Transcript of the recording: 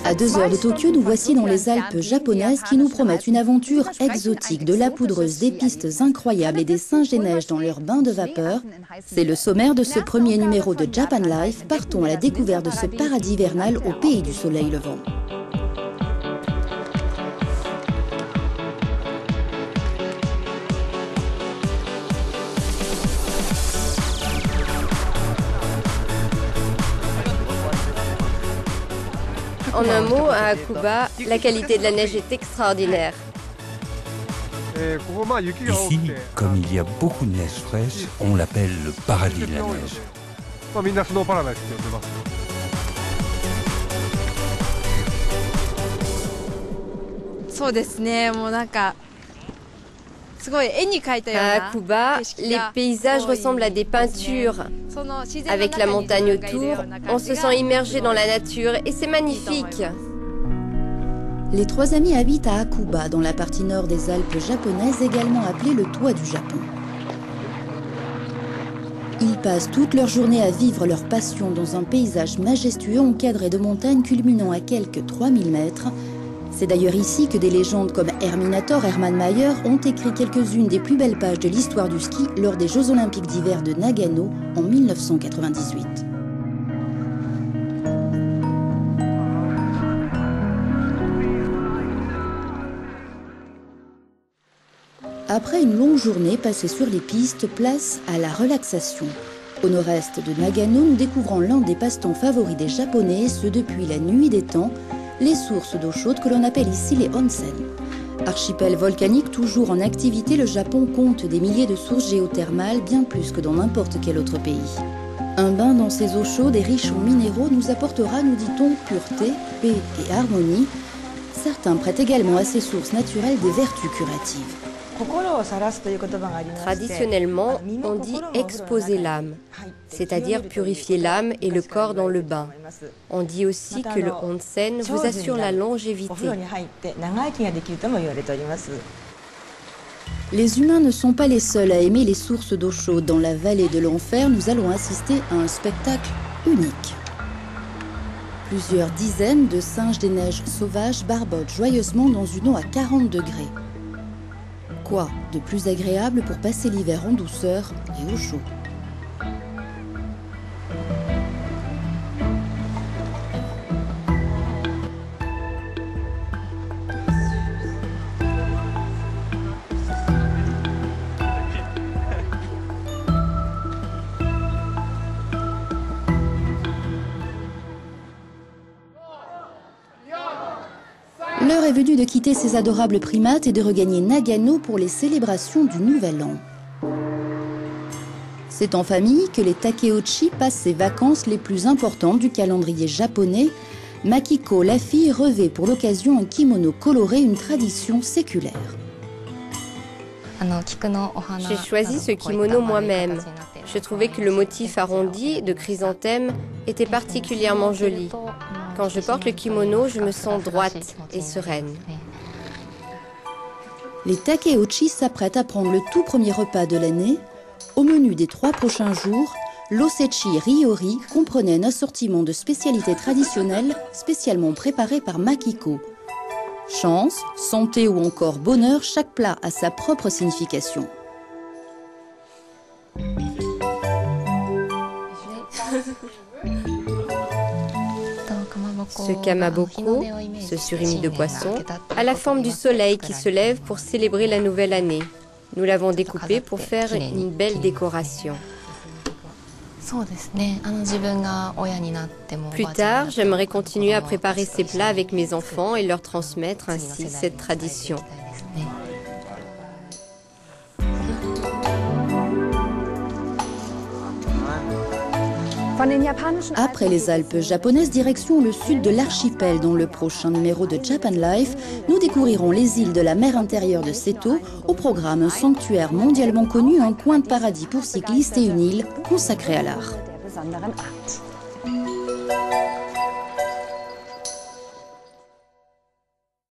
À 2 heures de Tokyo, nous voici dans les Alpes japonaises qui nous promettent une aventure exotique, de la poudreuse, des pistes incroyables et des singes des neiges dans leurs bains de vapeur. C'est le sommaire de ce premier numéro de Japan Life. Partons à la découverte de ce paradis hivernal au pays du soleil levant. En un mot, à Hakuba, la qualité de la neige est extraordinaire. Ici, comme il y a beaucoup de neige fraîche, on l'appelle le paradis de la neige. À Hakuba, les paysages ressemblent à des peintures. Avec la montagne autour, on se sent immergé dans la nature et c'est magnifique. Les 3 amis habitent à Hakuba, dans la partie nord des Alpes japonaises, également appelée le toit du Japon. Ils passent toute leur journée à vivre leur passion dans un paysage majestueux encadré de montagnes culminant à quelques 3000 mètres. C'est d'ailleurs ici que des légendes comme Herminator, Hermann Mayer ont écrit quelques-unes des plus belles pages de l'histoire du ski lors des Jeux Olympiques d'hiver de Nagano en 1998. Après une longue journée passée sur les pistes, place à la relaxation. Au nord-est de Nagano, nous découvrons l'un des passe-temps favoris des Japonais, ce depuis la nuit des temps, les sources d'eau chaude que l'on appelle ici les onsen. Archipel volcanique toujours en activité, le Japon compte des milliers de sources géothermales, bien plus que dans n'importe quel autre pays. Un bain dans ces eaux chaudes et riches en minéraux nous apportera, nous dit-on, pureté, paix et harmonie. Certains prêtent également à ces sources naturelles des vertus curatives. Traditionnellement, on dit exposer l'âme, c'est-à-dire purifier l'âme et le corps dans le bain. On dit aussi que le onsen vous assure la longévité. Les humains ne sont pas les seuls à aimer les sources d'eau chaude. Dans la vallée de l'enfer, nous allons assister à un spectacle unique. Plusieurs dizaines de singes des neiges sauvages barbotent joyeusement dans une eau à 40 degrés. Quoi de plus agréable pour passer l'hiver en douceur et au chaud? L'heure est venue de quitter ces adorables primates et de regagner Nagano pour les célébrations du Nouvel An. C'est en famille que les Takeuchi passent ses vacances les plus importantes du calendrier japonais. Makiko, la fille, revêt pour l'occasion un kimono coloré, une tradition séculaire. J'ai choisi ce kimono moi-même. Je trouvais que le motif arrondi de chrysanthème était particulièrement joli. Quand je porte le kimono, je me sens droite et sereine. Les Takeuchi s'apprêtent à prendre le tout premier repas de l'année. Au menu des 3 prochains jours, l'Osechi Ryori comprenait un assortiment de spécialités traditionnelles spécialement préparées par Makiko. Chance, santé ou encore bonheur, chaque plat a sa propre signification. Ce kamaboko, ce surimi de poisson, a la forme du soleil qui se lève pour célébrer la nouvelle année. Nous l'avons découpé pour faire une belle décoration. Plus tard, j'aimerais continuer à préparer ces plats avec mes enfants et leur transmettre ainsi cette tradition. Après les Alpes japonaises, direction le sud de l'archipel. Dans le prochain numéro de Japan Life, nous découvrirons les îles de la mer intérieure de Seto. Au programme, un sanctuaire mondialement connu, un coin de paradis pour cyclistes et une île consacrée à l'art.